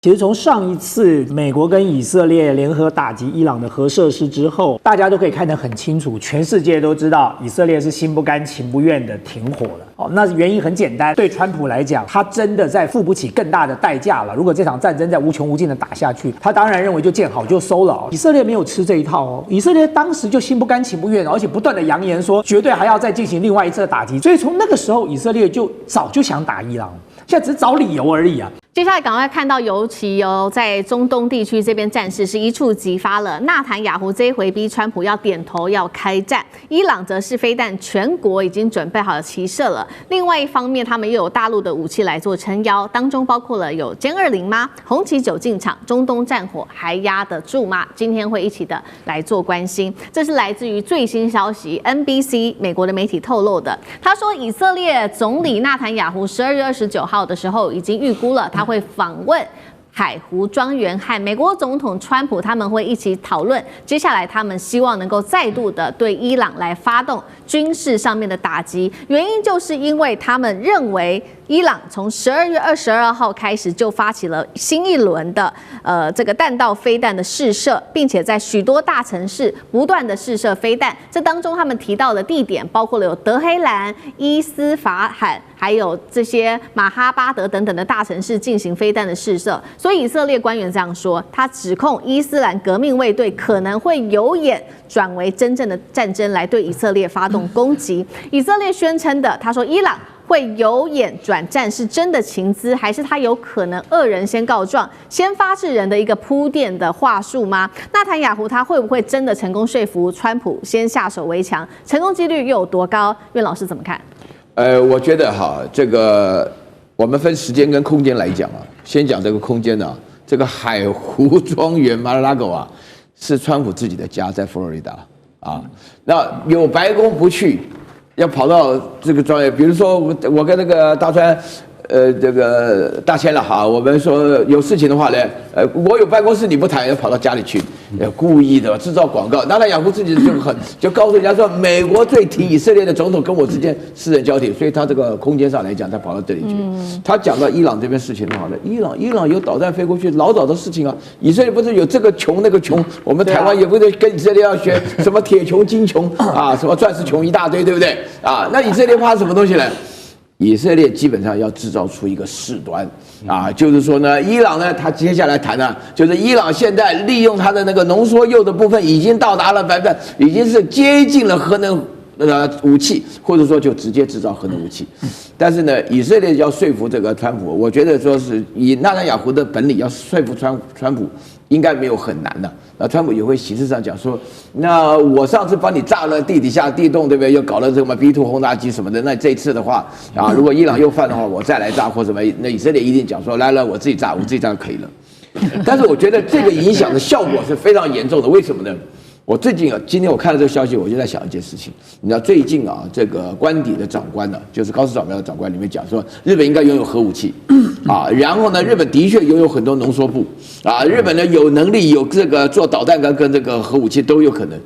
其实从上一次美国跟以色列联合打击伊朗的核设施之后，大家都可以看得很清楚，全世界都知道以色列是心不甘情不愿的停火了。那原因很简单，对川普来讲，他真的在付不起更大的代价了。如果这场战争在无穷无尽的打下去，他当然认为就见好就收了。以色列没有吃这一套哦，以色列当时就心不甘情不愿，而且不断的扬言说绝对还要再进行另外一次的打击。所以从那个时候，以色列就早就想打伊朗，现在只是找理由而已啊。接下来赶快看到，尤其在中东地区这边战事是一触即发了。纳坦雅胡这一回逼川普要点头要开战，伊朗则是飞弹全国已经准备好了齐射了。另外一方面，他们又有大陆的武器来做撑腰，当中包括了有歼20吗？红旗9进场，中东战火还压得住吗？今天会一起的来做关心。这是来自于最新消息 ，NBC 美国的媒体透露的。他说，以色列总理纳坦雅胡12月29号的时候已经预估了他会访问海湖庄园和美国总统川普，他们会一起讨论接下来他们希望能够再度的对伊朗来发动军事上面的打击，原因就是因为他们认为伊朗从12月22号开始就发起了新一轮的这个弹道飞弹的试射，并且在许多大城市不断的试射飞弹。这当中他们提到的地点包括了有德黑兰、伊斯法罕，还有这些马哈巴德等等的大城市进行飞弹的试射。所以以色列官员这样说，他指控伊斯兰革命卫队可能会有眼转为真正的战争来对以色列发动攻击。以色列宣称的，他说伊朗会由眼转战是真的情资，还是他有可能恶人先告状，先发制人的一个铺垫的话术吗？纳坦雅胡他会不会真的成功说服川普先下手为强？成功几率又有多高？苑老师怎么看？我觉得哈，这个我们分时间跟空间来讲啊，先讲这个空间啊，这个海湖庄园 Mar-a-Lago 啊，是川普自己的家，在佛罗里达啊，那有白宫不去。要跑到这个庄园，比如说我跟那个大川，这个大千了哈，我们说有事情的话呢，我有办公室你不谈，要跑到家里去，故意的制造广告。纳坦雅胡自己就告诉人家说，美国最挺以色列的总统跟我之间私人交替，所以他这个空间上来讲，他跑到这里去。他讲到伊朗这边事情的话呢，伊朗有导弹飞过去，老早的事情啊。以色列不是有这个穷那个穷，我们台湾也不是跟以色列要学什么铁穷金穷啊，什么钻石穷一大堆，对不对？啊，那以色列怕什么东西呢？以色列基本上要制造出一个事端啊，就是说呢，伊朗呢，他接下来谈呢，就是伊朗现在利用它的那个浓缩铀的部分已经到达了已经是接近了核能武器，或者说就直接制造核能武器。但是呢，以色列要说服这个川普，我觉得说是以纳坦雅胡的本领要说服川普，应该没有很难的。那川普也会形式上讲说，那我上次帮你炸了地底下地洞，对不对？又搞了什么 B2 轰炸机什么的。那这一次的话啊，如果伊朗又犯的话，我再来炸或什么，那以色列一定讲说，来，我自己炸就可以了。但是我觉得这个影响的效果是非常严重的，为什么呢？我最近今天我看了这个消息，我就在想一件事情。你知道最近啊，这个官邸的长官呢，就是高市早苗的长官里面讲说，日本应该拥有核武器啊，然后呢，日本的确拥有很多浓缩布啊，日本呢有能力有这个做导弹跟这个核武器都有可能。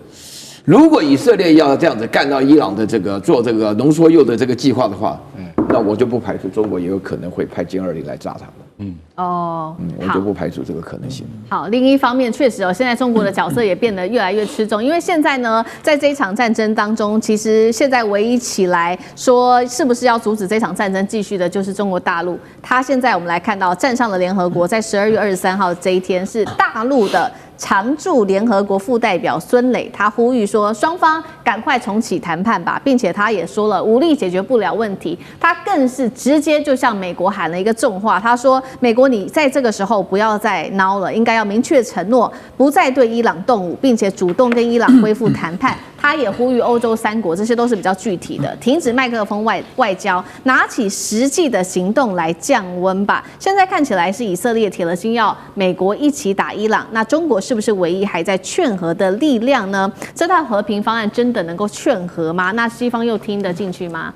如果以色列要这样子干到伊朗的这个做这个浓缩铀的这个计划的话，那我就不排除中国也有可能会派歼20来炸他们。我就不排除这个可能性。好，另一方面，确实现在中国的角色也变得越来越吃重，因为现在呢，在这一场战争当中，其实现在唯一起来说是不是要阻止这场战争继续的，就是中国大陆。他现在我们来看到站上了联合国，在12月23号这一天是大陆的常驻联合国副代表孙磊，他呼吁说双方赶快重启谈判吧，并且他也说了武力解决不了问题，他更是直接就向美国喊了一个重话，他说美国你在这个时候不要再孬了，应该要明确承诺不再对伊朗动武，并且主动跟伊朗恢复谈判。他也呼吁欧洲3国，这些都是比较具体的，停止麦克风外交，拿起实际的行动来降温吧。现在看起来是以色列铁了心要美国一起打伊朗，那中国是不是唯一还在劝和的力量呢？这套和平方案真的能够劝和吗？那西方又听得进去吗？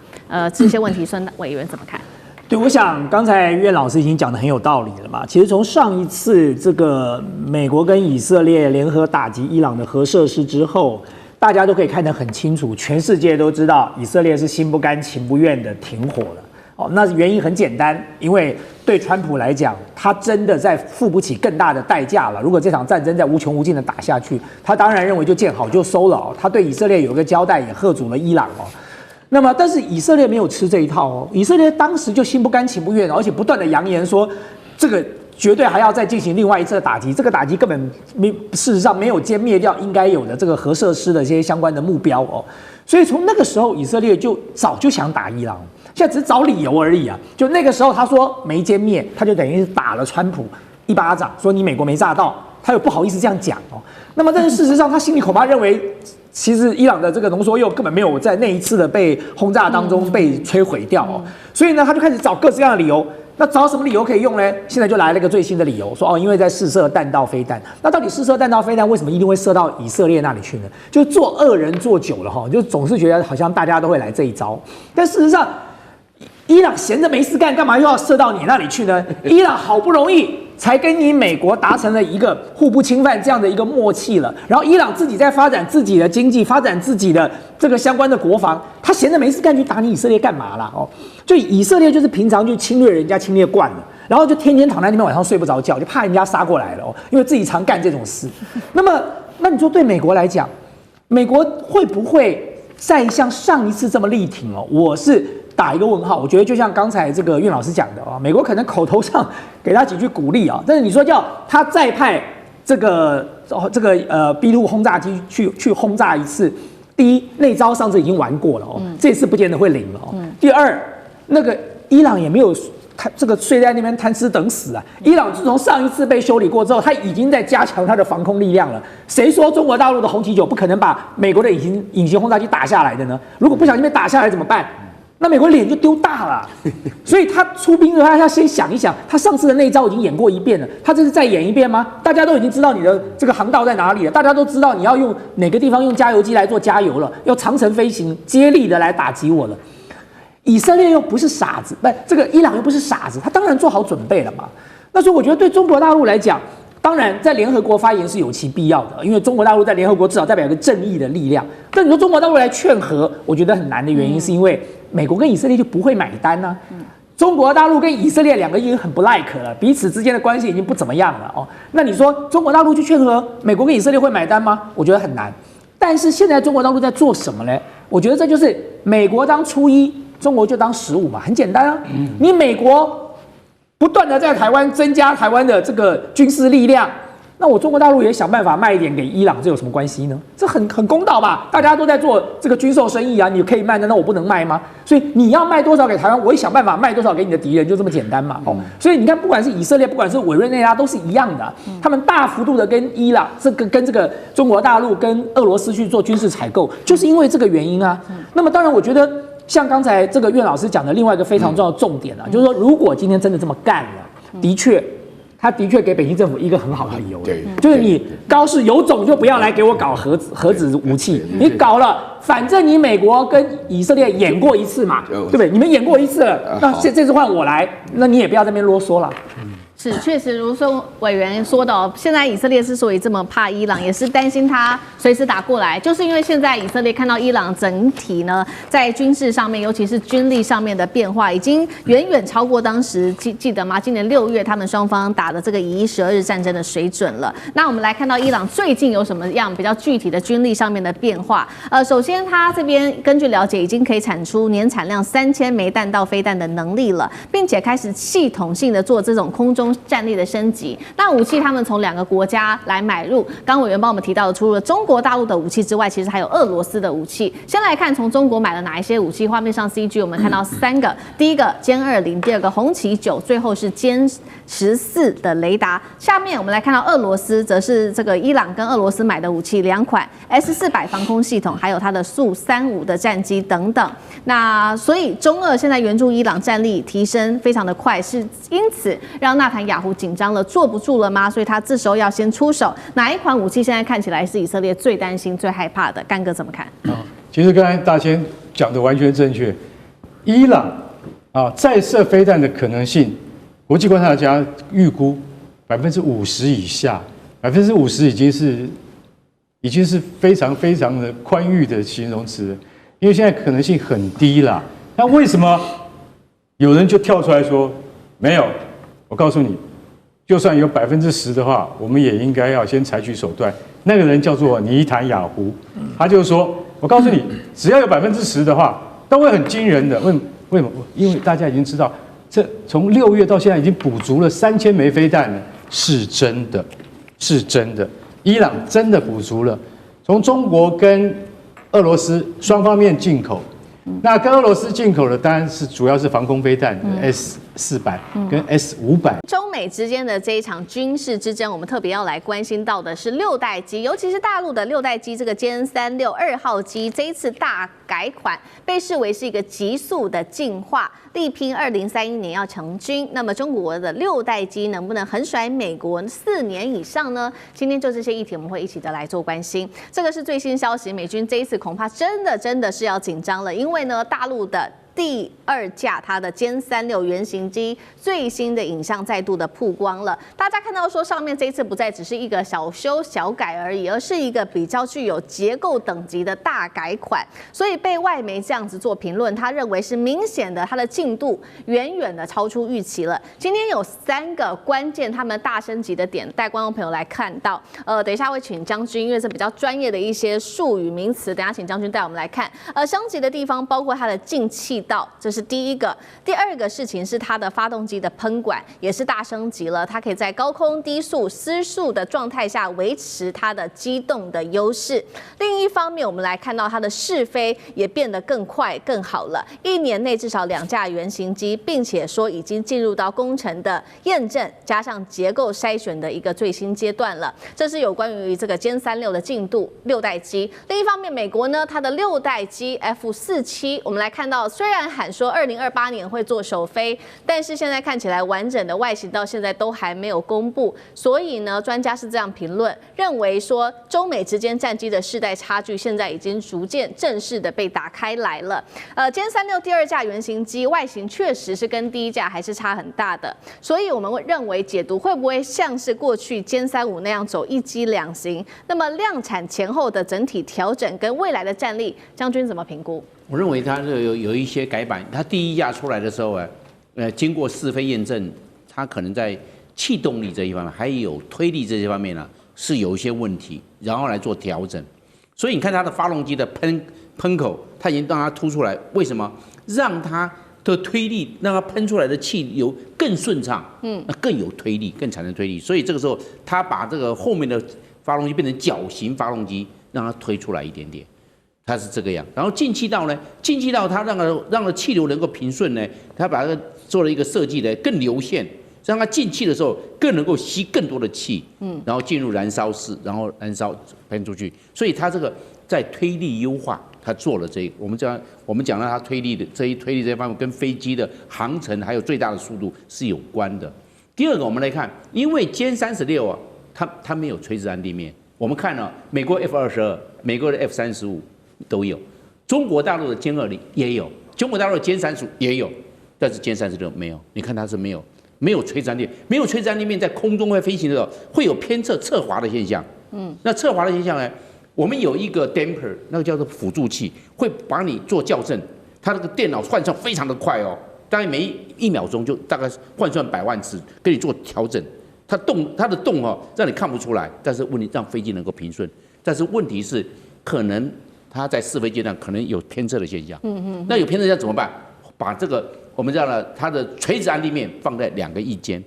这些问题，孙委员怎么看？对，我想刚才苑老师已经讲得很有道理了嘛。其实从上一次这个美国跟以色列联合打击伊朗的核设施之后，大家都可以看得很清楚，全世界都知道以色列是心不甘情不愿的停火了。那原因很简单，因为对川普来讲，他真的在付不起更大的代价了。如果这场战争在无穷无尽的打下去，他当然认为就见好就收了。他对以色列有个交代，也吓阻了伊朗哦。那么，但是以色列没有吃这一套哦。以色列当时就心不甘情不愿，而且不断的扬言说，这个绝对还要再进行另外一次的打击。这个打击根本事实上没有歼灭掉应该有的这个核设施的这些相关的目标哦。所以从那个时候，以色列就早就想打伊朗，现在只是找理由而已啊。就那个时候他说没歼灭，他就等于是打了川普一巴掌，说你美国没炸到，他又不好意思这样讲哦。那么但是事实上，他心里恐怕认为，其实伊朗的这个浓缩铀根本没有在那一次的被轰炸当中被摧毁掉哦。所以呢，他就开始找各式各样的理由。那找什么理由可以用呢？现在就来了一个最新的理由，说因为在试射弹道飞弹。那到底试射弹道飞弹为什么一定会射到以色列那里去呢？就做恶人做久了哈，就总是觉得好像大家都会来这一招。但事实上，伊朗闲着没事干，干嘛又要射到你那里去呢？伊朗好不容易才跟你美国达成了一个互不侵犯这样的一个默契了，然后伊朗自己在发展自己的经济，发展自己的这个相关的国防，他闲着没事干去打你以色列干嘛啦？就以色列就是平常就侵略人家侵略惯了，然后就天天躺在那边晚上睡不着觉，就怕人家杀过来了因为自己常干这种事。那你说对美国来讲，美国会不会再像上一次这么力挺我是打一个问号。我觉得就像刚才这个苑老师讲的美国可能口头上给他几句鼓励但是你说叫他再派这个B-2轰炸机去轰炸一次，第一那招上次已经玩过了这次不见得会灵了第二，那个伊朗也没有这个睡在那边贪吃等死啊！伊朗自从上一次被修理过之后，他已经在加强他的防空力量了。谁说中国大陆的红旗9不可能把美国的隐形轰炸机打下来的呢？如果不小心被打下来怎么办？那美国脸就丢大了。所以他出兵的话，他先想一想，他上次的那一招已经演过一遍了，他这是再演一遍吗？大家都已经知道你的这个航道在哪里了，大家都知道你要用哪个地方用加油机来做加油了，要长程飞行接力的来打击我了。以色列又不是傻子，这个伊朗又不是傻子，他当然做好准备了嘛。那所以我觉得对中国大陆来讲，当然在联合国发言是有其必要的，因为中国大陆在联合国至少代表一个正义的力量。但你说中国大陆来劝和，我觉得很难的原因是因为美国跟以色列就不会买单啊。中国大陆跟以色列两个已经很不 like 了，彼此之间的关系已经不怎么样了那你说中国大陆去劝和，美国跟以色列会买单吗？我觉得很难。但是现在中国大陆在做什么呢？我觉得这就是美国当初一，中国就当15嘛，很简单啊。你美国不断的在台湾增加台湾的这个军事力量，那我中国大陆也想办法卖一点给伊朗，这有什么关系呢？这很公道吧？大家都在做这个军售生意啊，你可以卖，难道我不能卖吗？所以你要卖多少给台湾，我也想办法卖多少给你的敌人，就这么简单嘛。所以你看，不管是以色列，不管是委内瑞拉，都是一样的他们大幅度的跟伊朗跟这个中国大陆跟俄罗斯去做军事采购，就是因为这个原因啊。那么当然，我觉得像刚才这个苑老师讲的另外一个非常重要的重点就是说，如果今天真的这么干了，他的确给北京政府一个很好的理由，就是你高市有种就不要来给我搞核子武器，你搞了，反正你美国跟以色列演过一次嘛，对不对？你们演过一次了，那这次换我来，那你也不要在那边啰嗦了。是，确实如说委员说的现在以色列之所以这么怕伊朗，也是担心他随时打过来，就是因为现在以色列看到伊朗整体呢在军事上面，尤其是军力上面的变化，已经远远超过当时记得吗？今年6月他们双方打的这个以12日战争的水准了。那我们来看到伊朗最近有什么样比较具体的军力上面的变化？首先他这边根据了解，已经可以产出年产量3000枚弹道飞弹的能力了，并且开始系统性的做这种空中战力的升级。那武器他们从2个国家来买入，刚委员帮我们提到的，除了中国大陆的武器之外，其实还有俄罗斯的武器。先来看从中国买了哪一些武器，画面上 CG 我们看到3个，第一个歼20，第二个红旗9，最后是歼14的雷达。下面我们来看到俄罗斯，则是这个伊朗跟俄罗斯买的武器2款 S400防空系统，还有它的苏35的战机等等。那所以中俄现在援助伊朗战力提升非常的快，是因此让纳坦雅胡紧张了，坐不住了吗？所以他这时候要先出手。哪一款武器现在看起来是以色列最担心、最害怕的？干哥怎么看？其实刚才大千讲的完全正确。伊朗再射飞弹的可能性，国际观察家预估50%以下，50%已经是非常非常的宽裕的形容词，因为现在可能性很低啦。那为什么有人就跳出来说没有，我告诉你，就算有10%的话，我们也应该要先采取手段。那个人叫做尼坦雅胡，他就说，我告诉你，只要有10%的话，都会很惊人的。为什么？因为大家已经知道，这从6月到现在已经补足了3000枚飞弹了，是真的，是真的。伊朗真的补足了，从中国跟俄罗斯双方面进口。那跟俄罗斯进口的当然是主要是防空飞弹，S-400跟 S-500。中美之间的这一场军事之争，我们特别要来关心到的是6代机，尤其是大陆的6代机，这个歼362号机这一次大改款，被视为是一个急速的进化，力拼2031年要成军。那么中国的6代机能不能横甩美国4年以上呢？今天就这些议题，我们会一起的来做关心。这个是最新消息，美军这一次恐怕真的是要紧张了，因为呢，大陆的第2架它的歼36原型机最新的影像再度的曝光了。大家看到说上面这一次不再只是一个小修小改而已，而是一个比较具有结构等级的大改款，所以被外媒这样子做评论，他认为是明显的它的进度远远的超出预期了。今天有3个关键他们大升级的点，带观众朋友来看到。等一下会请将军，因为是比较专业的一些术语名词，等一下请将军带我们来看。升级的地方包括它的进气道，这是第一个。第2个事情是它的发动机的喷管也是大升级了，它可以在高空低速失速的状态下维持它的机动的优势。另一方面，我们来看到它的试飞也变得更快更好了，1年内至少2架原型机，并且说已经进入到工程的验证加上结构筛选的一个最新阶段了。这是有关于这个歼36的进度，6代机。另一方面，美国呢，它的6代机 F-47，我们来看到，虽然喊说2028年会做首飞，但是现在看起来完整的外形到现在都还没有公布。所以呢，专家是这样评论，认为说中美之间战机的世代差距现在已经逐渐正式的被打开来了。歼36第2架原型机外形确实是跟第1架还是差很大的，所以我们会认为解读会不会像是过去歼35那样走1机2型？那么量产前后的整体调整跟未来的战力，将军怎么评估？我认为它有一些改版，它第1架出来的时候经过试飞验证，它可能在气动力这一方面，还有推力这些方面呢，是有一些问题，然后来做调整。所以你看它的发动机的喷口，它已经让它凸出来，为什么？让它的推力，让它喷出来的气流更顺畅，那更有推力，更产生推力。所以这个时候，它把这个后面的发动机变成绞型发动机，让它推出来一点点。它是这个样，然后进气道呢？进气道它让了气流能够平顺呢，它把它做了一个设计的更流线，让它进气的时候更能够吸更多的气，然后进入燃烧室，然后燃烧喷出去。所以它这个在推力优化，它做了这个。我们讲到它推力这方面跟飞机的航程还有最大的速度是有关的。第2个，我们来看，因为歼36啊，它没有垂直岸地面。我们看了美国 F-22，美国的 F-35。都有，中国大陆的歼20也有，中国大陆的歼35也有，但是歼36没有。你看它是没有垂直岸地面，没有垂直岸地面，在空中会飞行的时候会有偏侧滑的现象。那侧滑的现象呢，我们有一个 damper， 那个叫做辅助器，会帮你做校正。它那个电脑换算非常的快哦，大概每1秒钟就大概换算100万次，给你做调整。它的动哦，让你看不出来，但是问题让飞机能够平顺。但是问题是可能。它在试飞阶段可能有偏侧的现象，那有偏侧现象怎么办？把这个我们知道了，它的垂直岸地面放在2个翼尖，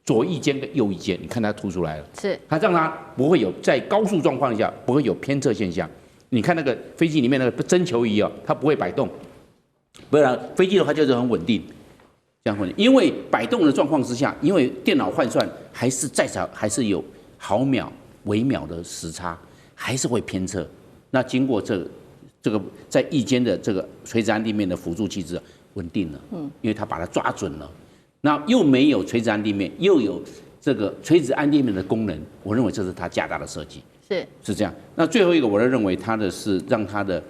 左翼尖跟右翼尖，你看它凸出来了，是它让它不会有在高速状况下不会有偏侧现象。你看那个飞机里面那个针球仪哦，它不会摆动，不然飞机的话就是很稳定，这样稳定。因为摆动的状况之下，因为电脑换算还是有毫秒、微秒的时差，还是会偏侧。那经过这个在翼尖的这个垂直岸地面的辅助器之后稳定了，因为它把它抓准了，那又没有垂直岸地面，又有这个垂直岸地面的功能，我认为这是它加大的设计，是这样。那最后一个，我认为它的是让它的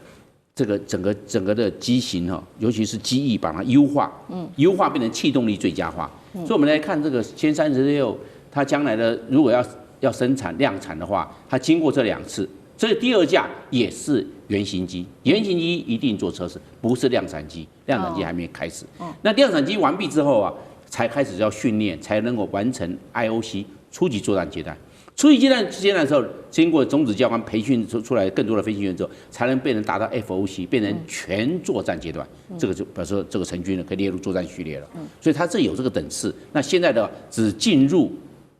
这个整个的机型哈，尤其是机翼把它优化，优化变成气动力最佳化。所以我们来看这个歼36，它将来的如果要生产量产的话，它经过这2次。这第二架也是原型机，原型机一定做测试，不是量产机，量产机还没开始。那量产机完毕之后啊，才开始要训练，才能够完成 IOC 初级作战阶段。初级阶段的时候，经过种子教官培训出来更多的飞行员之后，才能被人达到 FOC， 变成全作战阶段。这个就表示这个成军呢可以列入作战序列了。所以它这有这个等次。那现在的只进入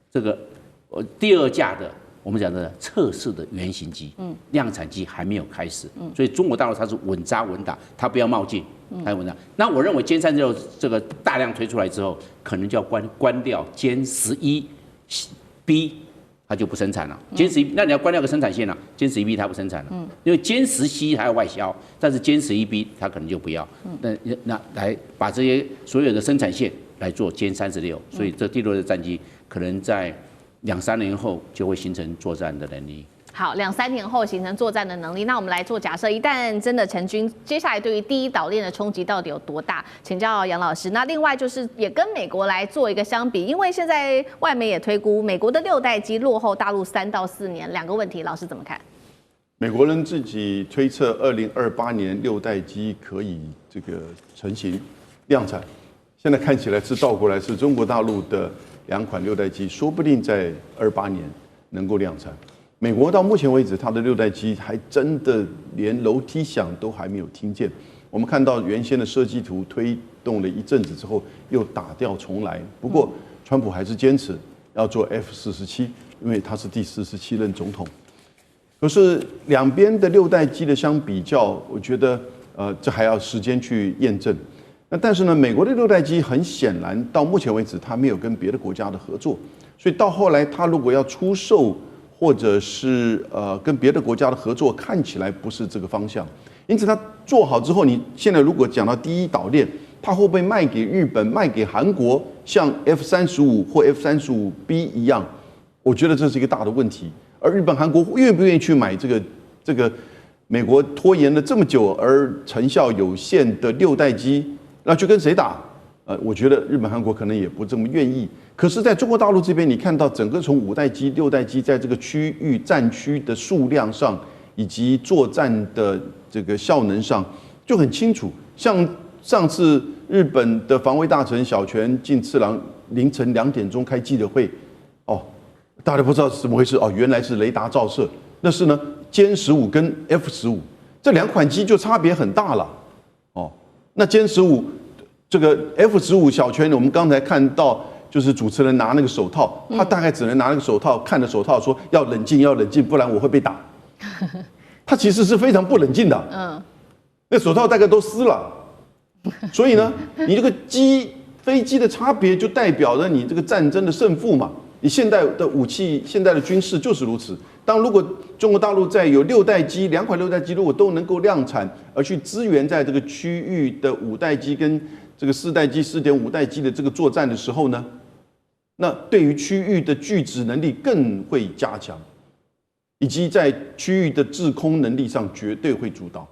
这个第二架的我们讲的测试的原型机，量产机还没有开始。所以中国大陆它是稳扎稳打，它不要冒进，它稳打。那我认为歼36这个大量推出来之后，可能就要关掉歼11B。它就不生产了，歼11，那你要关掉个生产线了，歼11B 它不生产了，因为歼10C 还要外销，但是歼11B 它可能就不要，那来把这些所有的生产线来做歼36，所以这第6的战机可能在2-3年后就会形成作战的能力。好，2-3年后形成作战的能力。那我们来做假设，一旦真的成军，接下来对于第一岛链的冲击到底有多大？请教杨老师。那另外就是也跟美国来做一个相比，因为现在外媒也推估美国的6代机落后大陆3到4年，两个问题，老师怎么看？美国人自己推测2028年6代机可以这个成型量产，现在看起来是倒过来，是中国大陆的2款6代机，说不定在28年能够量产。美国到目前为止，它的6代机还真的连楼梯响都还没有听见。我们看到原先的设计图推动了一阵子之后，又打掉重来。不过，川普还是坚持要做 F-47，因为他是第47任总统。可是两边的6代机的相比较，我觉得这还要时间去验证。那但是呢，美国的6代机很显然到目前为止，它没有跟别的国家的合作，所以到后来它如果要出售，或者是跟别的国家的合作，看起来不是这个方向。因此，它做好之后，你现在如果讲到第一岛链，它会不会卖给日本、卖给韩国，像 F-35或 F-35B 一样？我觉得这是一个大的问题。而日本、韩国愿不愿意去买这个美国拖延了这么久而成效有限的6代机，那去跟谁打？我觉得日本、韩国可能也不这么愿意。可是，在中国大陆这边，你看到整个从5代机、6代机在这个区域战区的数量上，以及作战的这个效能上，就很清楚。像上次日本的防卫大臣小泉进次郎凌晨2点钟开记者会，大家不知道是怎么回事原来是雷达照射。那是呢，歼15跟 F-15这2款机就差别很大了。那歼15这个 F-15小泉，我们刚才看到。就是主持人拿那个手套，他大概只能拿那个手套，看着手套说要冷静，要冷静，不然我会被打。他其实是非常不冷静的。那手套大概都撕了。所以呢，你这个飞机的差别就代表了你这个战争的胜负嘛。你现代的武器、现代的军事就是如此。如果中国大陆在有6代机、2款6代机，如果都能够量产，而去支援在这个区域的5代机跟这个4代机、4.5代机的这个作战的时候呢？那对于区域的拒止能力更会加强，以及在区域的制空能力上绝对会主导。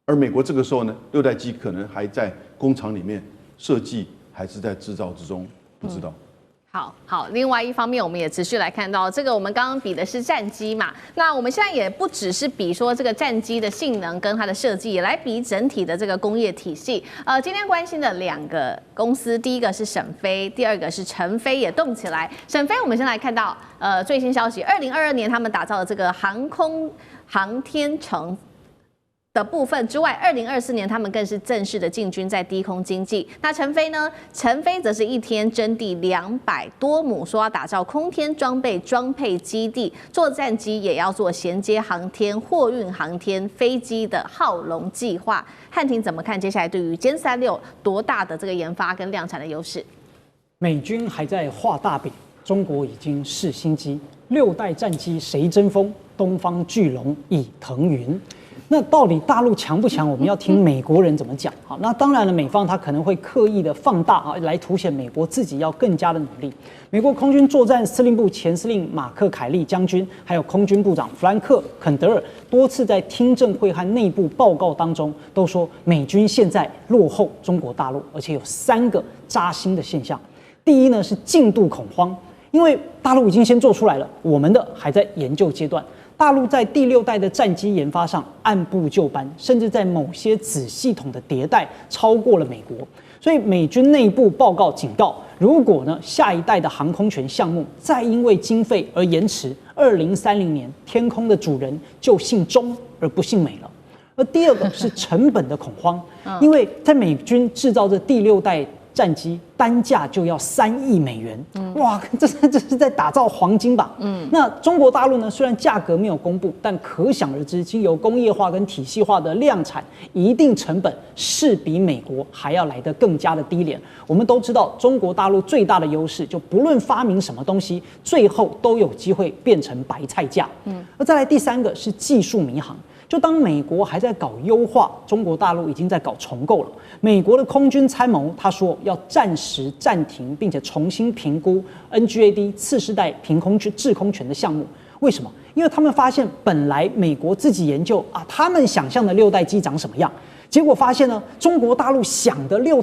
而美国这个时候呢，6代机可能还在工厂里面设计，还是在制造之中，不知道。好，另外一方面，我们也持续来看到这个，我们刚刚比的是战机嘛，那我们现在也不只是比说这个战机的性能跟它的设计，也来比整体的这个工业体系。今天关心的2个公司，第一个是沈飞，第2个是成飞也动起来。沈飞，我们先来看到最新消息，2022年他们打造的这个航天城的部分之外，2024年他们更是正式的进军在低空经济。那成飞呢？成飞则是一天征地200多亩，说要打造空天装配基地，做战机也要做衔接航天、货运航天飞机的浩龙计划。汉庭怎么看接下来对于歼36多大的这个研发跟量产的优势？美军还在画大饼，中国已经试新机，6代战机谁争锋？东方巨龙已腾云。那到底大陆强不强？我们要听美国人怎么讲。好，那当然了，美方他可能会刻意的放大来凸显美国自己要更加的努力。美国空军作战司令部前司令马克·凯利将军，还有空军部长弗兰克·肯德尔多次在听证会和内部报告当中都说，美军现在落后中国大陆，而且有3个扎心的现象。第一呢是进度恐慌，因为大陆已经先做出来了，我们的还在研究阶段。大陆在第6代的战机研发上按部就班，甚至在某些子系统的迭代超过了美国。所以美军内部报告警告，如果呢下一代的航空权项目再因为经费而延迟，2030年天空的主人就姓钟而不姓美了。而第二个是成本的恐慌，因为在美军制造这第6代战机单价就要3亿美元，哇，这是在打造黄金吧？那中国大陆呢？虽然价格没有公布，但可想而知，经由工业化跟体系化的量产，一定成本是比美国还要来得更加的低廉。我们都知道，中国大陆最大的优势，就不论发明什么东西，最后都有机会变成白菜价。而再来第3个是技术迷航。就当美国还在搞优化，中国大陆已经在搞重构了。美国的空军参谋他说要暂时暂停，并且重新评估 NGAD 次世代制空权的项目。为什么？因为他们发现本来美国自己研究他们想象的6代机长什么样，结果发现呢，中国大陆想的六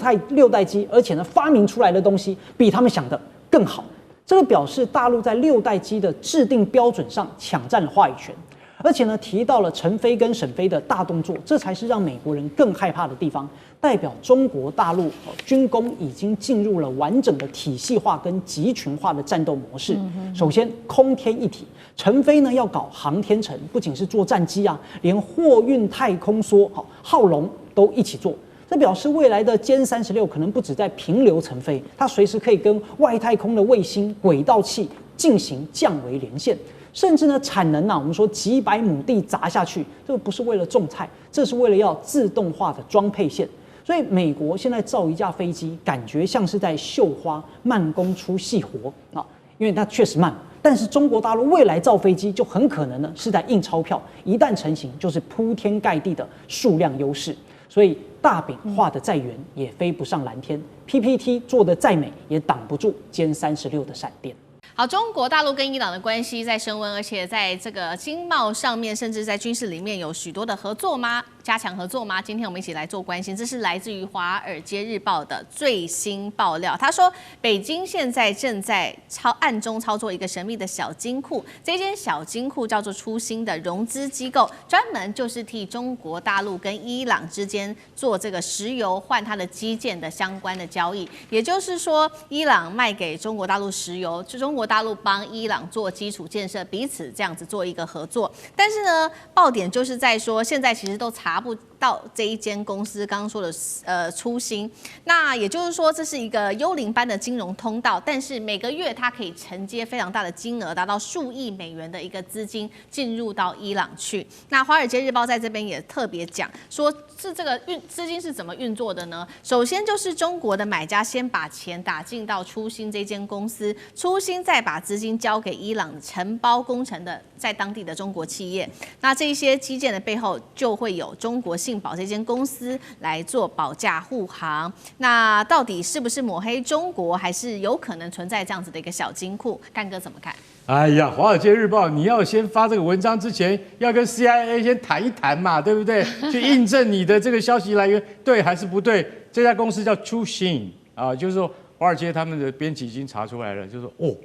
代机，而且呢发明出来的东西比他们想的更好。这个表示大陆在6代机的制定标准上抢占了话语权。而且呢，提到了陈飞跟沈飞的大动作，这才是让美国人更害怕的地方，代表中国大陆军工已经进入了完整的体系化跟集群化的战斗模式。首先，空天一体，陈飞呢要搞航天城，不仅是做战机连货运太空梭浩龙都一起做。这表示未来的歼36可能不止在平流层飞，它随时可以跟外太空的卫星、轨道器进行降维连线。甚至呢，产能我们说几百亩地砸下去，这个不是为了种菜，这是为了要自动化的装配线。所以美国现在造一架飞机，感觉像是在绣花，慢工出细活因为它确实慢。但是中国大陆未来造飞机，就很可能呢是在印钞票，一旦成型，就是铺天盖地的数量优势。所以大饼画的再圆，也飞不上蓝天；PPT 做的再美，也挡不住歼36的闪电。好，中国大陆跟伊朗的关系在升温，而且在这个经贸上面，甚至在军事里面有许多的合作吗？加强合作吗？今天我们一起来做关心，这是来自于《华尔街日报》的最新爆料。他说，北京现在正在暗中操作一个神秘的小金库，这间小金库叫做初心的融资机构，专门就是替中国大陆跟伊朗之间做这个石油换它的基建的相关的交易。也就是说，伊朗卖给中国大陆石油，中国大陆帮伊朗做基础建设，彼此这样子做一个合作。但是呢，爆点就是在说，现在其实都查不到这一间公司刚刚说的初心，那也就是说这是一个幽灵般的金融通道，但是每个月它可以承接非常大的金额，达到数亿美元的一个资金进入到伊朗去。那《华尔街日报》在这边也特别讲说，是这个资金是怎么运作的呢？首先就是中国的买家先把钱打进到初心这间公司，初心再把资金交给伊朗承包工程的在当地的中国企业，那这些基建的背后就会有中国信保这间公司来做保驾护航。那到底是不是抹黑中国，还是有可能存在这样子的一个小金库？干哥怎么看？哎呀，《华尔街日报》，你要先发这个文章之前，要跟 CIA 先谈一谈嘛，对不对？去印证你的这个消息来源对还是不对。这家公司叫初心就是说华尔街他们的编辑已经查出来了，就是说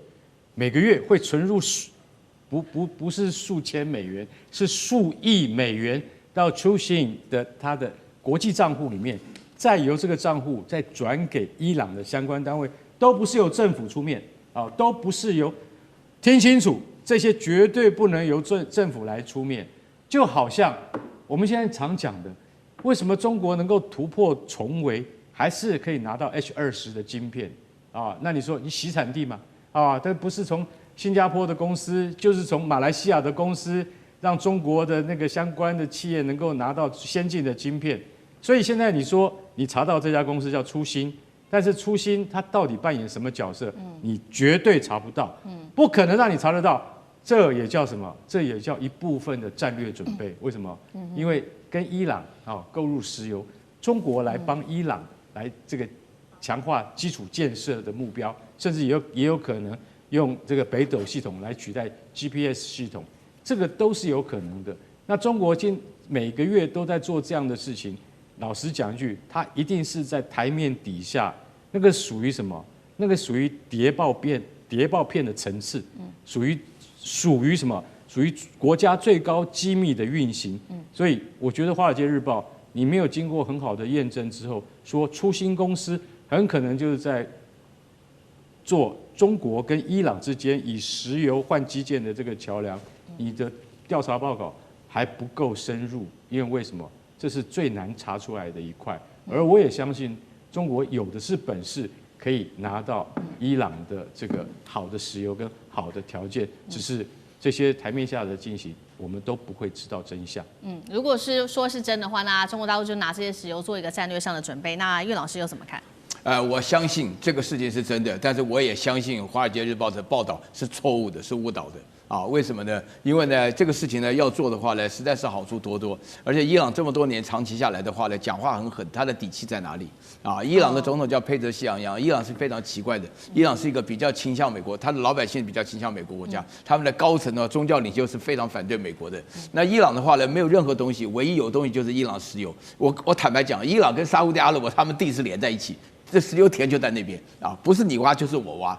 每个月会存入不是数千美元，是数亿美元到初心的他的国际账户里面，再由这个账户再转给伊朗的相关单位，都不是由政府出面都不是由。听清楚，这些绝对不能由政府来出面。就好像我们现在常讲的，为什么中国能够突破重围，还是可以拿到 H20的晶片那你说你洗产地嘛但不是从新加坡的公司，就是从马来西亚的公司，让中国的那个相关的企业能够拿到先进的晶片。所以现在你说你查到这家公司叫初心。但是初心它到底扮演什么角色？你绝对查不到，不可能让你查得到。这也叫什么？这也叫一部分的战略准备。为什么？因为跟伊朗购入石油，中国来帮伊朗来这个强化基础建设的目标，甚至也有可能用这个北斗系统来取代 GPS 系统，这个都是有可能的。那中国每个月都在做这样的事情。老实讲一句，它一定是在台面底下，那个属于什么？那个属于谍报片的层次，属于什么？属于国家最高机密的运行。所以我觉得《华尔街日报》你没有经过很好的验证之后，说初星公司很可能就是在做中国跟伊朗之间以石油换基建的这个桥梁，你的调查报告还不够深入，因为为什么？这是最难查出来的一块。而我也相信中国有的是本事，可以拿到伊朗的这个好的石油跟好的条件，只是这些台面下的进行，我们都不会知道真相。如果是说是真的话，那中国大陆就拿这些石油做一个战略上的准备。那岳老师又怎么看？我相信这个事情是真的，但是我也相信《华尔街日报》的报道是错误的，是误导的。为什么呢？因为呢，这个事情呢要做的话呢，实在是好处多多。而且伊朗这么多年长期下来的话呢，讲话很狠，他的底气在哪里？伊朗的总统叫佩泽西昂扬，伊朗是非常奇怪的，伊朗是一个比较倾向美国，他的老百姓比较倾向美国国家，他们的高层呢，宗教领袖是非常反对美国的。那伊朗的话呢，没有任何东西，唯一有东西就是伊朗石油。我坦白讲，伊朗跟沙烏地阿拉伯他们地是连在一起。这石油田就在那边不是你挖就是我挖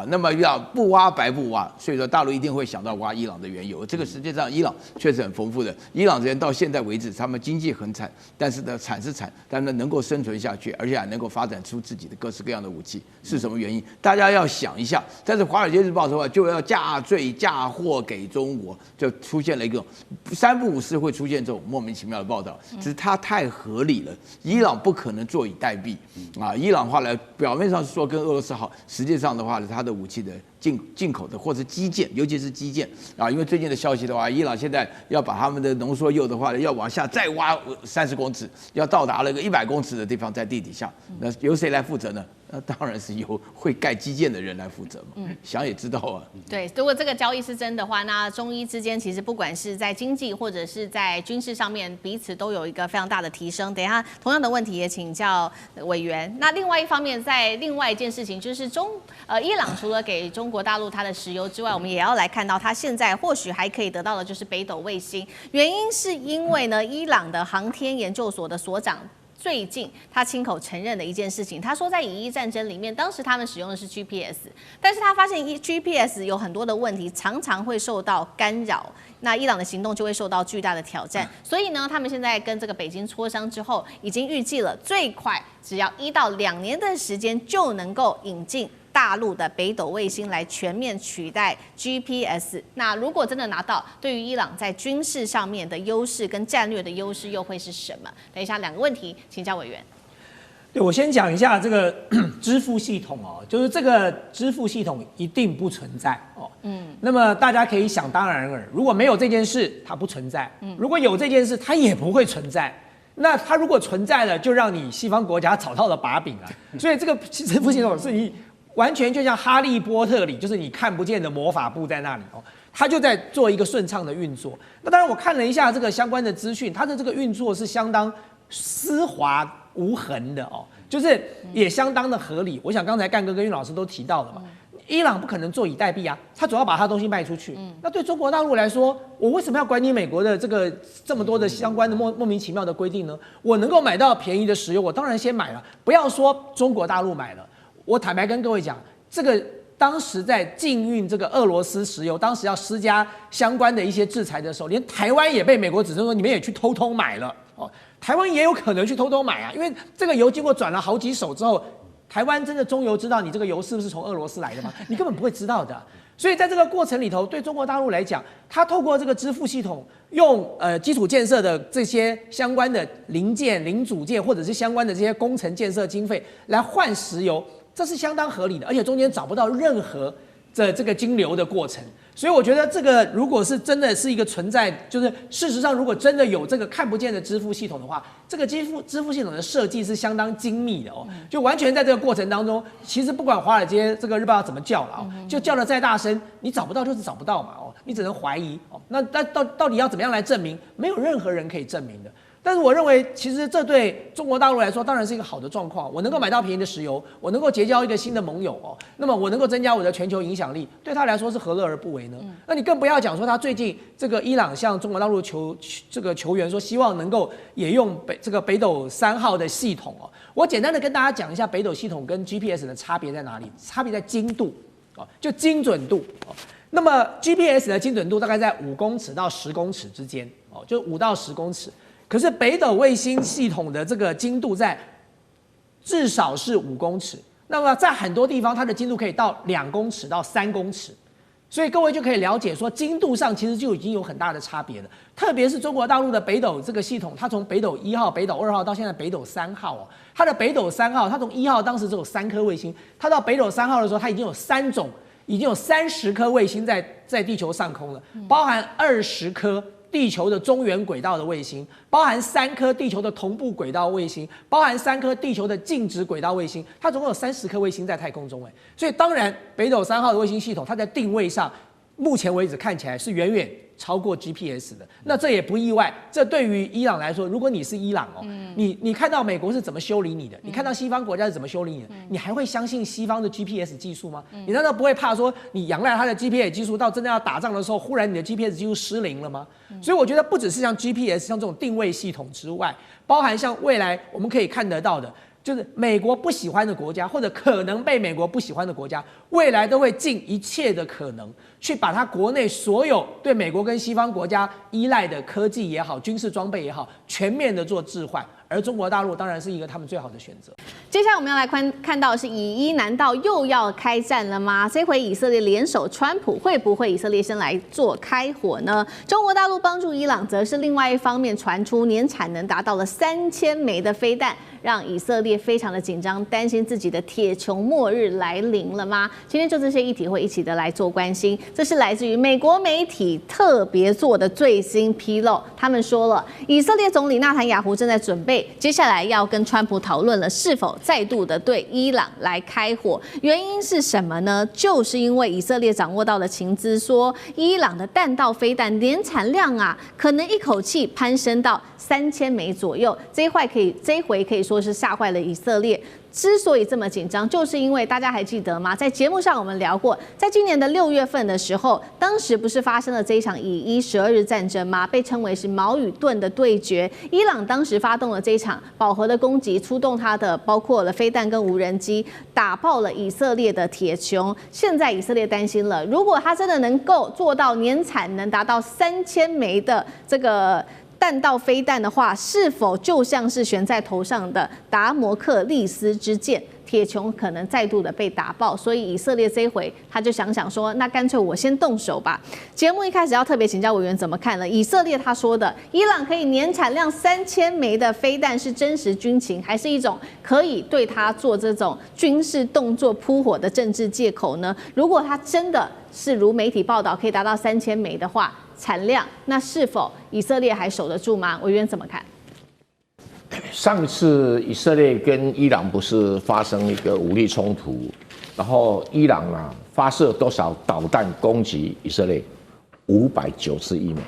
那么要不挖白不挖，所以说大陆一定会想到挖伊朗的原油。这个实际上伊朗确实很丰富的，伊朗人到现在为止，他们经济很惨，但是呢惨是惨，但是能够生存下去，而且还能够发展出自己的各式各样的武器，是什么原因？大家要想一下。但是《华尔街日报》的话，就要嫁罪嫁祸给中国，就出现了一个三不五时会出现这种莫名其妙的报道，只是它太合理了。伊朗不可能坐以待毙伊朗的话呢，表面上是说跟俄罗斯好，实际上的话呢，它的武器的进口的或者基建，尤其是基建因为最近的消息的话，伊朗现在要把他们的浓缩铀的话呢，要往下再挖30公尺，要到达了个100公尺的地方，在地底下，那由谁来负责呢？那当然是由会盖基建的人来负责嘛。想也知道对，如果这个交易是真的话，那中伊之间其实不管是在经济或者是在军事上面，彼此都有一个非常大的提升。等一下同样的问题也请教委员。那另外一方面，在另外一件事情就是伊朗除了给中国大陆它的石油之外，我们也要来看到它现在或许还可以得到的就是北斗卫星。原因是因为呢，伊朗的航天研究所的所长最近他亲口承认的一件事情，他说在以伊战争里面，当时他们使用的是 GPS， 但是他发现 GPS 有很多的问题，常常会受到干扰，那伊朗的行动就会受到巨大的挑战。所以呢，他们现在跟这个北京磋商之后，已经预计了最快只要1到2年的时间就能够引进大陆的北斗卫星来全面取代 GPS。 那如果真的拿到，对于伊朗在军事上面的优势跟战略的优势又会是什么？等一下2个问题请教委员。对，我先讲一下这个支付系统就是这个支付系统一定不存在那么大家可以想当然尔，如果没有这件事，它不存在；如果有这件事，它也不会存在。那它如果存在了，就让你西方国家找到了把柄所以这个支付系统是你完全就像哈利波特里，就是你看不见的魔法部在那里它就在做一个顺畅的运作。那当然我看了一下这个相关的资讯，它的这个运作是相当丝滑无痕的就是也相当的合理。我想刚才干哥跟岳老师都提到了嘛，伊朗不可能坐以待毙他总要把他东西卖出去。那对中国大陆来说，我为什么要管你美国的这么多的相关的莫名其妙的规定呢？我能够买到便宜的石油，我当然先买了。不要说中国大陆买了，我坦白跟各位讲，这个当时在禁运这个俄罗斯石油，当时要施加相关的一些制裁的时候，连台湾也被美国指称说你们也去偷偷买了台湾也有可能去偷偷买因为这个油经过转了好几手之后，台湾真的中油知道你这个油是不是从俄罗斯来的吗？你根本不会知道的。所以在这个过程里头，对中国大陆来讲，它透过这个支付系统，用基础建设的这些相关的零件、零组件，或者是相关的这些工程建设经费来换石油，这是相当合理的，而且中间找不到任何这个金流的过程。所以我觉得这个如果是真的是一个存在，就是事实上如果真的有这个看不见的支付系统的话，这个支付系统的设计是相当精密的就完全在这个过程当中，其实不管华尔街这个日报要怎么叫了就叫得再大声，你找不到就是找不到嘛你只能怀疑那到底要怎么样来证明？没有任何人可以证明的。但是我认为，其实这对中国大陆来说当然是一个好的状况。我能够买到便宜的石油，我能够结交一个新的盟友那么我能够增加我的全球影响力，对他来说是何乐而不为呢？那你更不要讲说他最近这个伊朗向中国大陆球员说，希望能够也用北斗3号的系统我简单的跟大家讲一下北斗系统跟 GPS 的差别在哪里？差别在精度就精准度那么 GPS 的精准度大概在5公尺到10公尺之间，哦，就5到10公尺。可是北斗卫星系统的这个精度在至少是5公尺，那么在很多地方它的精度可以到2公尺到3公尺。所以各位就可以了解说，精度上其实就已经有很大的差别了。特别是中国大陆的北斗这个系统，它从北斗1号、北斗2号到现在北斗3号哦，它的北斗3号，它从1号当时只有3颗卫星，它到北斗3号的时候，它已经有30颗卫星在地球上空了，包含20颗地球的中原轨道的卫星，包含3颗地球的同步轨道卫星，包含3颗地球的静止轨道卫星，它总共有30颗卫星在太空中，所以当然北斗3号的卫星系统，它在定位上，目前为止看起来是远远超过 GPS 的。那这也不意外，这对于伊朗来说，如果你是伊朗哦，你看到美国是怎么修理你的，你看到西方国家是怎么修理你的，你还会相信西方的 GPS 技术吗？你难道不会怕说你仰赖它的 GPS 技术，到真的要打仗的时候，忽然你的 GPS 技术失灵了吗？所以我觉得不只是像 GPS 像这种定位系统之外，包含像未来我们可以看得到的，就是美国不喜欢的国家，或者可能被美国不喜欢的国家，未来都会尽一切的可能去把它国内所有对美国跟西方国家依赖的科技也好、军事装备也好，全面的做置换。而中国大陆当然是一个他们最好的选择。接下来我们要来看到的是以伊难道又要开战了吗？这回以色列联手川普，会不会以色列先来做开火呢？中国大陆帮助伊朗，则是另外一方面传出年产能达到了3000枚的飞弹，让以色列非常的紧张，担心自己的铁穹末日来临了吗？今天就这些议题会一起的来做关心。这是来自于美国媒体特别做的最新披露，他们说了，以色列总理纳坦雅胡正在准备。接下来要跟川普讨论了，是否再度的对伊朗来开火？原因是什么呢？就是因为以色列掌握到的情资说，伊朗的弹道飞弹年产量啊，可能一口气攀升到3000枚左右。这一回可以说是吓坏了以色列。之所以这么紧张，就是因为大家还记得吗？在节目上我们聊过，在今年的6月份的时候，当时不是发生了这一场以伊12日战争吗？被称为是矛与盾的对决。伊朗当时发动了这一场饱和的攻击，出动它的包括了飞弹跟无人机，打爆了以色列的铁穹。现在以色列担心了，如果它真的能够做到年产能达到3000枚的这个弹道飞弹的话，是否就像是悬在头上的达摩克利斯之剑，铁穹可能再度的被打爆？所以以色列这一回他就想说，那干脆我先动手吧。节目一开始要特别请教委员怎么看了？以色列他说的伊朗可以年产量3000枚的飞弹是真实军情，还是一种可以对他做这种军事动作扑火的政治借口呢？如果他真的是如媒体报道可以达到3000枚的话，产量，那是否以色列还守得住吗？委员怎么看？上次以色列跟伊朗不是发生一个武力冲突，然后伊朗啊发射多少导弹攻击以色列？591枚。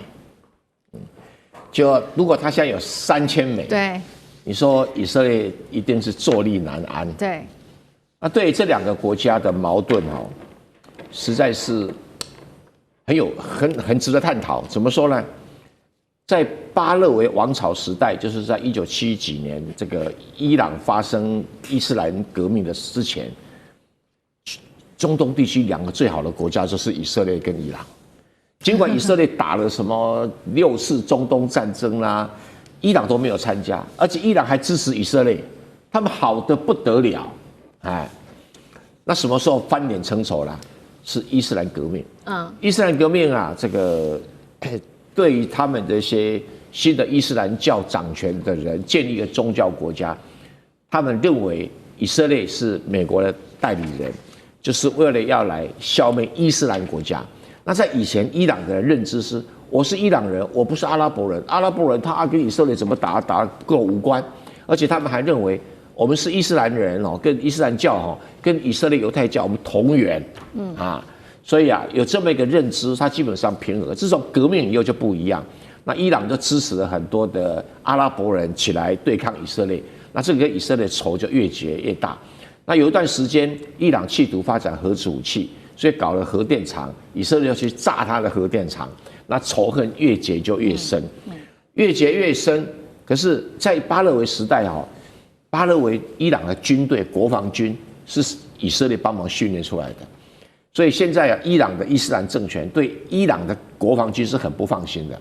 就如果他现在有3000枚，对，你说以色列一定是坐立难安。对，那对于这2个国家的矛盾哦，实在是很值得探讨。怎么说呢？在巴勒维王朝时代，就是在1970几年，这个伊朗发生伊斯兰革命的之前，中东地区2个最好的国家就是以色列跟伊朗。尽管以色列打了什么6次中东战争啦，伊朗都没有参加，而且伊朗还支持以色列，他们好得不得了，哎，那什么时候翻脸成仇了？是伊斯兰革命。伊斯兰革命啊，这个对于他们这些新的伊斯兰教掌权的人建立一个宗教国家，他们认为以色列是美国的代理人，就是为了要来消灭伊斯兰国家。那在以前，伊朗的认知是，我是伊朗人，我不是阿拉伯人。阿拉伯人他跟以色列怎么打跟我无关，而且他们还认为我们是伊斯兰人哦，跟伊斯兰教哈，跟以色列犹太教我们同源，所以啊，有这么一个认知，它基本上平和。自从革命以后就不一样，那伊朗就支持了很多的阿拉伯人起来对抗以色列，那这个跟以色列仇就越结越大。那有一段时间，伊朗企图发展核子武器，所以搞了核电厂，以色列要去炸它的核电厂，那仇恨越结就越深，越结越深。可是，在巴勒维时代巴勒维伊朗的军队国防军是以色列帮忙训练出来的。所以现在啊，伊朗的伊斯兰政权对伊朗的国防军是很不放心的。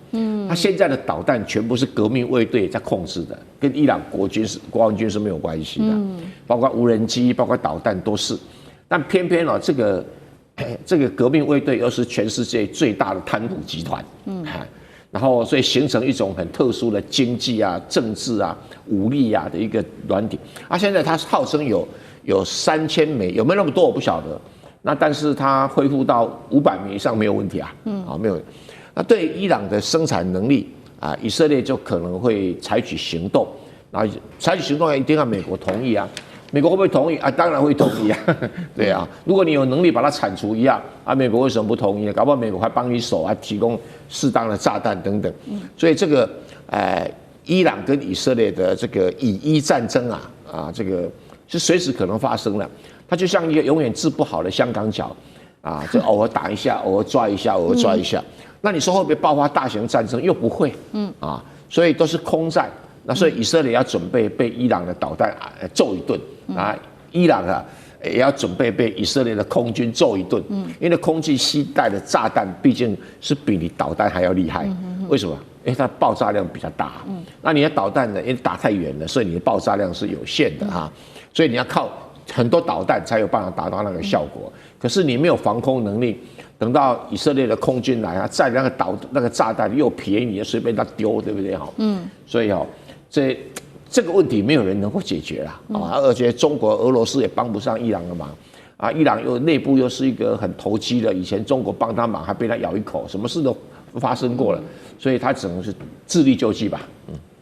他现在的导弹全部是革命卫队在控制的，跟伊朗国防军是没有关系的。包括无人机，包括导弹都是。但偏偏啊，这个革命卫队又是全世界最大的贪腐集团。然后所以形成一种很特殊的经济啊、政治啊、武力啊的一个软体。现在他号称有3000枚，有没有那么多我不晓得。那但是它恢复到500枚以上没有问题啊，没有。那对伊朗的生产能力啊，以色列就可能会采取行动，然后采取行动一定要美国同意啊，美国会不会同意啊？当然会同意啊，对啊，如果你有能力把它铲除一样啊，美国为什么不同意呢？搞不好美国还帮你守啊，提供适当的炸弹等等。所以这个伊朗跟以色列的这个以伊战争这个是随时可能发生的。它就像一个永远治不好的香港脚啊，就偶尔打一下，偶尔抓一下，偶尔抓一下。那你说会不会爆发大型战争？又不会，所以都是空战。那所以以色列要准备被伊朗的导弹揍一顿啊，伊朗也要准备被以色列的空军揍一顿。因为空军携带的炸弹毕竟是比你导弹还要厉害。为什么？因为它爆炸量比较大。那你的导弹呢，因为打太远了，所以你的爆炸量是有限的啊。所以你要靠很多导弹才有办法达到那个效果。可是你没有防空能力，等到以色列的空军来载那个炸弹又便宜，随便他丢，对不对？所以这个问题没有人能够解决啦。而且中国、俄罗斯也帮不上伊朗的忙啊。伊朗内部又是一个很投机的，以前中国帮他忙还被他咬一口，什么事都发生过了，所以他只能是自力救济吧。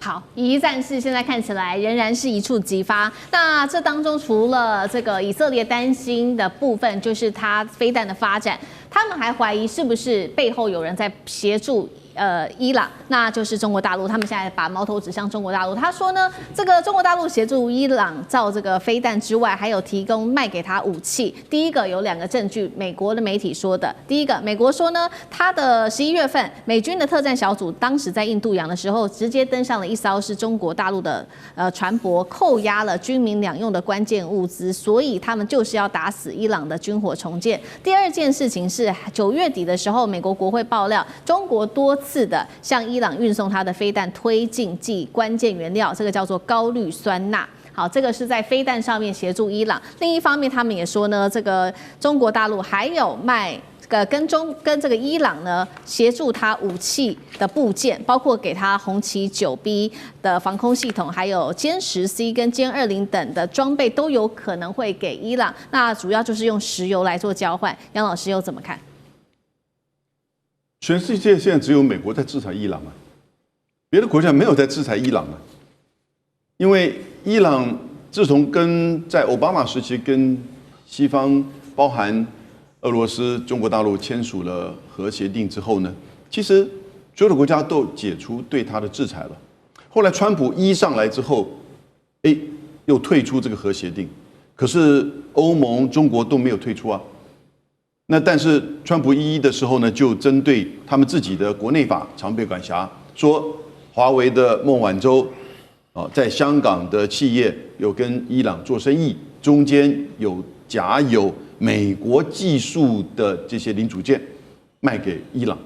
好，以伊战事现在看起来仍然是一触即发。那这当中除了这个以色列担心的部分，就是它飞弹的发展，他们还怀疑是不是背后有人在协助伊朗，那就是中国大陆。他们现在把矛头指向中国大陆。他说呢，这个中国大陆协助伊朗造这个飞弹之外，还有提供卖给他武器。第一个有2个证据，美国的媒体说的。第一个，美国说呢，他的11月份美军的特战小组当时在印度洋的时候，直接登上了一艘是中国大陆的船舶，扣押了军民两用的关键物资，所以他们就是要打死伊朗的军火重建。第二件事情是9月底的时候，美国国会爆料，中国多次的向伊朗运送它的飞弹推进剂关键原料，这个叫做高氯酸钠。好，这个是在飞弹上面协助伊朗。另一方面，他们也说呢，这个中国大陆还有卖跟这个伊朗呢协助他武器的部件，包括给他红旗 9B 的防空系统，还有歼10C 跟歼20等的装备都有可能会给伊朗。那主要就是用石油来做交换。杨老师又怎么看？全世界现在只有美国在制裁伊朗啊，别的国家没有在制裁伊朗啊。因为伊朗自从在奥巴马时期跟西方，包含俄罗斯、中国大陆签署了核协定之后呢，其实所有的国家都解除对它的制裁了。后来川普一上来之后，又退出这个核协定，可是欧盟、中国都没有退出啊。那但是川普一的时候呢，就针对他们自己的国内法常备管辖，说华为的孟晚舟在香港的企业有跟伊朗做生意，中间有夹有美国技术的这些零组件卖给伊朗，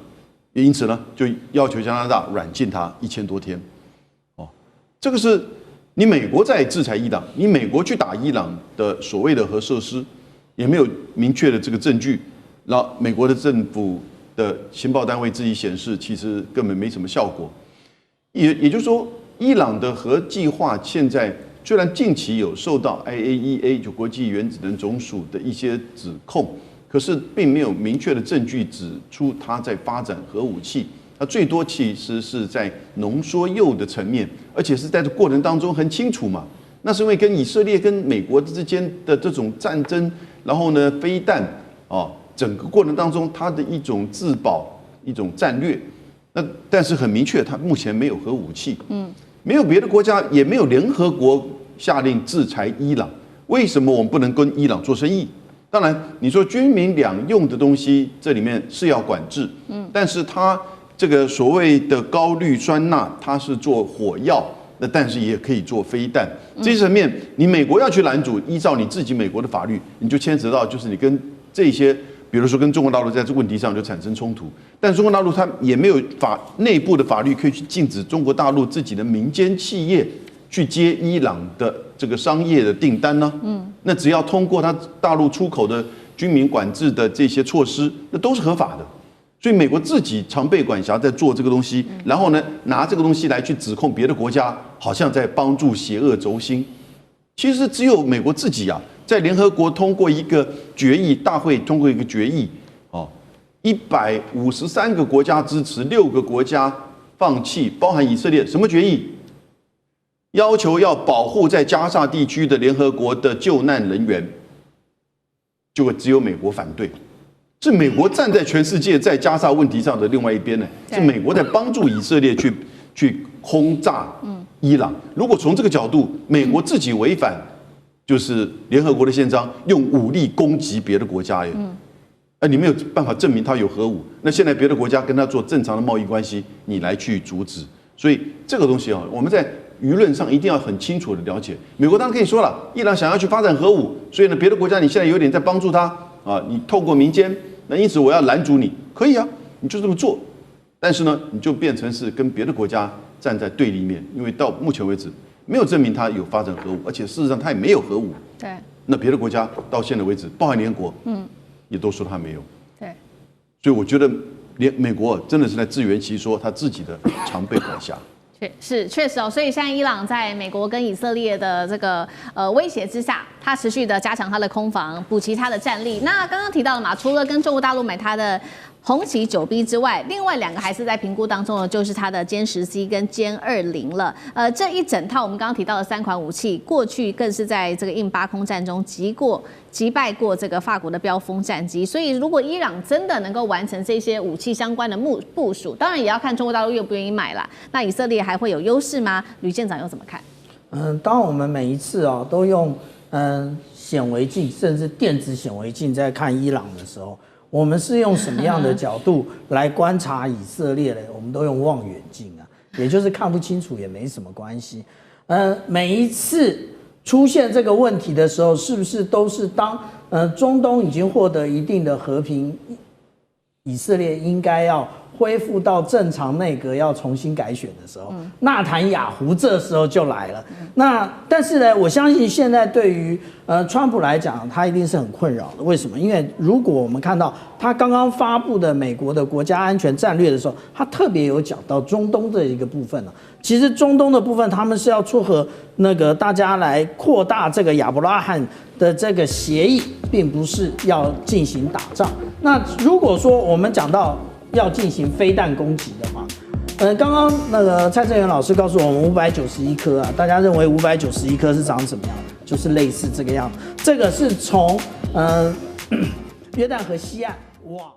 也因此呢，就要求加拿大软禁他1000多天。这个是你美国在制裁伊朗，你美国去打伊朗的所谓的核设施，也没有明确的这个证据。然后美国的政府的情报单位自己显示，其实根本没什么效果。也就是说，伊朗的核计划现在虽然近期有受到 IAEA 就国际原子能总署的一些指控，可是并没有明确的证据指出它在发展核武器。它最多其实是在浓缩铀的层面，而且是在这过程当中很清楚嘛。那是因为跟以色列跟美国之间的这种战争，然后呢，飞弹整个过程当中，它的一种自保、一种战略。那但是很明确，它目前没有核武器，没有别的国家，也没有联合国下令制裁伊朗。为什么我们不能跟伊朗做生意？当然，你说军民两用的东西，这里面是要管制，但是它这个所谓的高氯酸钠，它是做火药，那但是也可以做飞弹。这些层面，你美国要去拦阻，依照你自己美国的法律，你就牵扯到就是你跟这些比如说跟中国大陆在这个问题上就产生冲突，但中国大陆它也没有内部的法律可以去禁止中国大陆自己的民间企业去接伊朗的这个商业的订单呢？那只要通过它大陆出口的军民管制的这些措施，那都是合法的。所以美国自己常备管辖在做这个东西，然后呢拿这个东西来去指控别的国家，好像在帮助邪恶轴心。其实只有美国自己啊，在联合国通过一个决议，大会通过一个决议，153个国家支持，6个国家放弃，包含以色列。什么决议？要求要保护在加沙地区的联合国的救难人员。结果只有美国反对，是美国站在全世界在加沙问题上的另外一边呢，是美国在帮助以色列去轰炸伊朗。如果从这个角度，美国自己违反就是联合国的宪章，用武力攻击别的国家耶，你没有办法证明他有核武，那现在别的国家跟他做正常的贸易关系，你来去阻止，所以这个东西啊，我们在舆论上一定要很清楚的了解。美国当然可以说了，伊朗想要去发展核武，所以呢，别的国家你现在有点在帮助他啊，你透过民间，那因此我要拦阻你，可以啊，你就这么做。但是呢，你就变成是跟别的国家站在对立面，因为到目前为止没有证明他有发展核武，而且事实上他也没有核武。对。那别的国家到现在为止，包含联合国，也都说他没有。对。所以我觉得美国真的是在自圆其说，他自己的常备管辖。确实哦，所以现在伊朗在美国跟以色列的这个威胁之下，它持续的加强它的空防，补齐它的战力。那刚刚提到了嘛，除了跟中国大陆买它的红旗9B 之外，另外2个还是在评估当中的，就是它的歼10C跟歼20了。这一整套我们刚刚提到的3款武器，过去更是在这个印巴空战中击败过这个法国的标风战机。所以如果伊朗真的能够完成这些武器相关的部署，当然也要看中国大陆愿不愿意买啦。那以色列还会有优势吗？吕舰长又怎么看？当我们每一次都用显微镜甚至电子显微镜在看伊朗的时候，我们是用什么样的角度来观察以色列呢？我们都用望远镜啊，也就是看不清楚也没什么关系。每一次出现这个问题的时候，是不是都是当中东已经获得一定的和平，以色列应该要恢复到正常内阁要重新改选的时候，纳坦雅胡这时候就来了。但是呢，我相信现在对于川普来讲，他一定是很困扰的。为什么？因为如果我们看到他刚刚发布的美国的国家安全战略的时候，他特别有讲到中东这一个部分了。其实中东的部分，他们是要撮合那个大家来扩大这个亚伯拉罕的这个协议，并不是要进行打仗。那如果说我们讲到要进行飞弹攻击的话，刚刚那个蔡正元老师告诉我们591颗啊，大家认为591颗是长什么样的？就是类似这个样子。这个是从约旦河西岸哇。